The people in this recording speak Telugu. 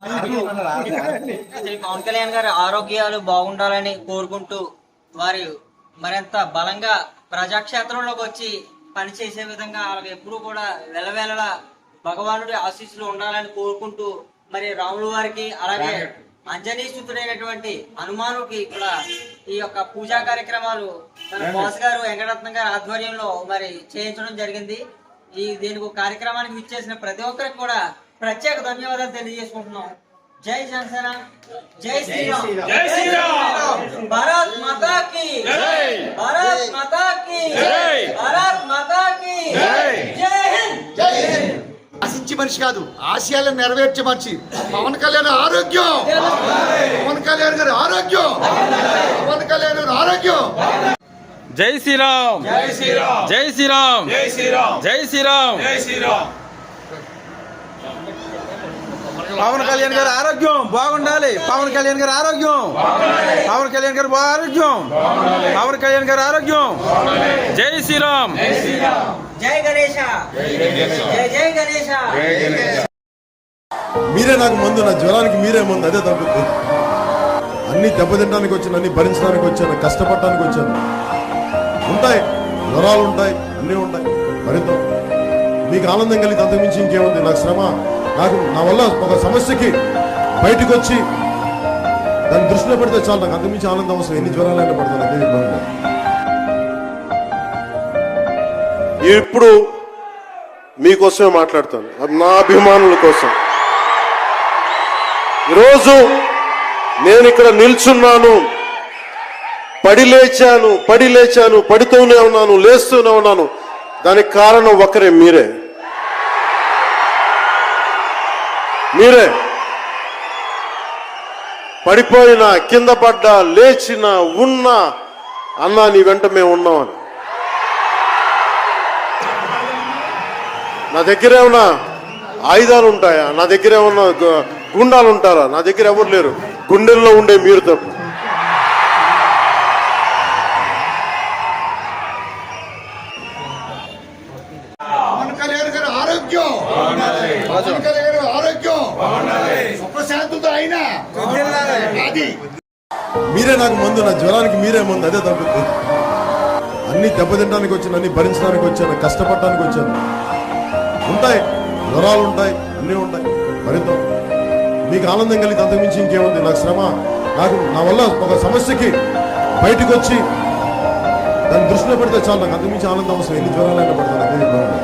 శ్రీ పవన్ కళ్యాణ్ గారి ఆరోగ్యాలు బాగుండాలని కోరుకుంటూ వారు మరింత బలంగా ప్రజాక్షేత్రంలోకి వచ్చి పనిచేసే విధంగా వాళ్ళకి ఎప్పుడు కూడా వెలవేళలా భగవానుడి ఆశీస్సులు ఉండాలని కోరుకుంటూ మరి రాముల వారికి అలాగే అంజనీసుతుడైనటువంటి హనుమానుకి కూడా ఈ యొక్క పూజా కార్యక్రమాలు మన బాస్ గారు వెంకటరత్నం గారి ఆధ్వర్యంలో మరి చేయించడం జరిగింది. దీనికి కార్యక్రమానికి విచ్చేసిన ప్రతి ఒక్కరికి కూడా ప్రత్యేక ధన్యవాదాలు తెలియజేసుకుంటున్నాం. జై జనసేన, జై శ్రీరామ్, జై శ్రీరామ్, భారత్ మాతా కీ జై, భారత్ మాతా కీ జై, భారత్ మాతా కీ జై, జై హింద్, జై హింద్. ఆశించి మనిషి కాదు, ఆశయాలను నెరవేర్చే మనిషి పవన్ కళ్యాణ్ ఆరోగ్యం, పవన్ కళ్యాణ్ గారి ఆరోగ్యం, పవన్ కళ్యాణ్ గారి ఆరోగ్యం. జై శ్రీరామ్, జై శ్రీరామ్, జై శ్రీరామ్, జై శ్రీరామ్, జై శ్రీరామ్, జై శ్రీరామ్. పవన్ కళ్యాణ్ గారి ఆరోగ్యం బాగుండాలి, పవన్ కళ్యాణ్ గారి ఆరోగ్యం, పవన్ కళ్యాణ్ గారి ఆరోగ్యం, పవన్ కళ్యాణ్ గారి ఆరోగ్యం. జై శ్రీరామ్, జై గణేశ, జై జై గణేశ. మీరే నాకు మందు, నా జ్వరానికి మీరే మందు, అదే తగ్గుతుంది. అన్ని దెబ్బతింటానికి వచ్చాను, అన్ని భరించడానికి వచ్చాను, కష్టపడటానికి వచ్చాను. ఉంటాయి జ్వరాలు, ఉంటాయి అన్నీ ఉంటాయి. మరింత మీకు ఆనందం కలిగి అంతకుమించి ఇంకేముంది? నాకు శ్రమ, నా వల్ల ఒక సమస్యకి బయటకు వచ్చి దాన్ని దృష్టిలో పెడితే చాలు, నాకు అంతకుమించి ఆనందం అవసరం. ఎన్ని జ్వరాలైనా పడతాను, అదే ఇబ్బంది. ఇప్పుడు మీకోసమే మాట్లాడతాను, అది నా అభిమానుల కోసం. ఈరోజు నేను ఇక్కడ నిల్చున్నాను, పడి లేచాను, పడుతూనే ఉన్నాను, లేస్తూనే ఉన్నాను. దానికి కారణం ఒకరే, మీరే. పడిపోయినా, కింద పడ్డా, లేచినా, ఉన్నా అన్నా నీ వెంట మేము ఉన్నామని. నా దగ్గర ఏమన్నా ఆయుధాలు ఉంటాయా? నా దగ్గర ఏమన్నా గుండాలు ఉంటారా? నా దగ్గర ఎవరు లేరు, గుండెల్లో ఉండే మీరు తప్ప. పవన్ కళ్యాణ్ గారి ఆరోగ్యం, పవన్ కళ్యాణ్ గారి ఆరోగ్యం, సుఖశాంతితో అయినా అది. మీరే నాకు మందు, నా జ్వరానికి మీరే మందు, అదే తగ్గుతుంది. అన్ని దెబ్బతింటానికి వచ్చాను, అన్ని భరించడానికి వచ్చాను, కష్టపడటానికి వచ్చాను. ఉంటాయి జ్వరాలు, ఉంటాయి అన్నీ ఉంటాయి. మరింత మీకు ఆనందం కలిగి అంతకుమించి ఇంకేముంది? నాకు శ్రమ, నా వల్ల ఒక సమస్యకి బయటకు వచ్చి దాన్ని దృష్టిలో పెడితే చాలు, నాకు అంతకుమించి ఆనందం అవసరం. ఎన్ని జ్వరాలైనా పడతాను, అదే ఇబ్బంది.